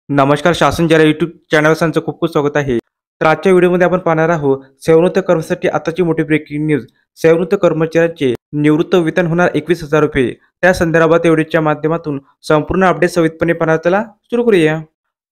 नमस्कार. शासन जरा यूट्यूब चॅनलवर त्यांचं खूप खूप स्वागत आहे. तर आजच्या व्हिडिओमध्ये आपण पाहणार आहोत सेवानिवृत्त कर्मचाऱ्यांसाठी आताची मोठी ब्रेकिंग न्यूज. सेवानिवृत्त कर्मचाऱ्यांचे निवृत्त वेतन होणार ₹21,000. त्या संदर्भात या व्हिडिओच्या माध्यमातून संपूर्ण अपडेट सविस्तरपणे पाहणार. चला सुरू करूया.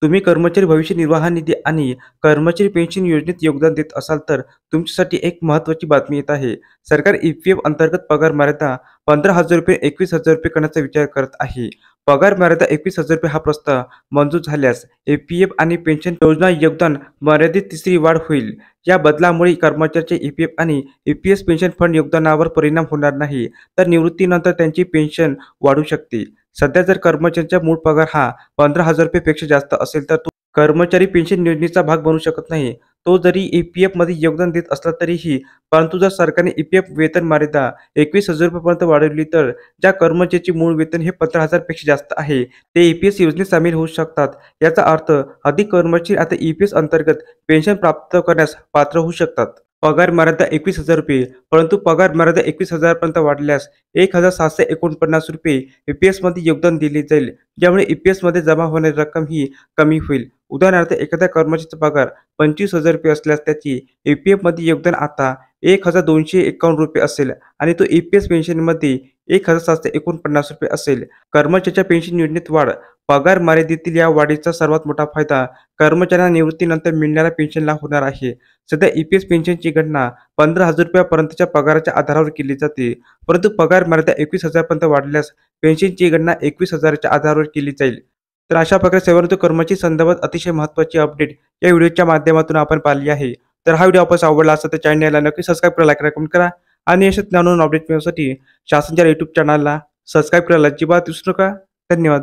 तुम्ही कर्मचारी भविष्य निर्वाह निधी आणि कर्मचारी पेन्शन योजनेत योगदान देत असाल तर तुमच्यासाठी एक महत्त्वाची बातमी येत आहे. सरकार EPF अंतर्गत पगार मर्यादा ₹15,000 ₹21,000 करण्याचा विचार करत आहे. पगार मर्यादा ₹21,000 हा प्रस्ताव मंजूर झाल्यास EPF आणि पेन्शन योजना योगदान मर्यादेत तिसरी वाढ होईल. या बदलामुळे कर्मचाऱ्यांच्या EPF आणि EPS पेन्शन फंड योगदानावर परिणाम होणार नाही, तर निवृत्तीनंतर त्यांची पेन्शन वाढू शकते. सध्या जर कर्मचाऱ्यांचा मूळ पगार हा ₹15,000 पेक्षा जास्त असेल तर तो कर्मचारी पेन्शन योजनेचा भाग बनू शकत नाही. तो जरी EPF मध्ये योगदान देत असला तरीही. परंतु जर सरकारने EPF वेतन मर्यादा ₹21,000 पर्यंत वाढवली तर ज्या कर्मचाऱ्याचे मूळ वेतन हे 15,000 पेक्षा जास्त आहे ते EPS योजनेत सामील होऊ शकतात. याचा अर्थ अधिक कर्मचारी आता EPS अंतर्गत पेन्शन प्राप्त करण्यास पात्र होऊ शकतात. पगार मर्यादा ₹21,000 परंतु पगार मर्यादा 21,000 पर्यंत वाढल्यास ₹1,749 EPS मध्ये योगदान दिले जाईल, ज्यामुळे EPS मध्ये जमा होणारी रक्कम ही कमी होईल. उदाहरणार्थ एखाद्या कर्मचाऱ्याचा पगार ₹25,000 असल्यास त्याची EPF मध्ये योगदान आता ₹1,251 असेल आणि तो EPS पेन्शनमध्ये ₹1,749 असेल. कर्मचाऱ्याच्या पेन्शन योजनेत वाढ. पगार मर्यादेतील या वाढीचा सर्वात मोठा फायदा कर्मचाऱ्यांना निवृत्तीनंतर मिळणाऱ्या पेन्शनला होणार आहे. सध्या EPS पेन्शनची गणना ₹15,000 पर्यंतच्या पगाराच्या आधारावर केली जाते, परंतु पगार मर्यादा 21,000 पर्यंत वाढल्यास पेन्शनची गणना 21,000 च्या आधारावर केली जाईल. तर अशा प्रकारे सेवानिवृत्त कर्मचारी संदर्भात अतिशय महत्त्वाची अपडेट या व्हिडिओच्या माध्यमातून आपण पाहिली आहे. तर हा व्हिडिओ आपल्याला आवडला असेल तर चॅनलला नक्की सबस्क्राईब करा, लाईक करा, कमेंट करा आणि अशाच नवनवीन अपडेट मिळवण्यासाठी शासनच्या YouTube चॅनलला सबस्क्राईब करायला अजिबात विसरू नका. धन्यवाद.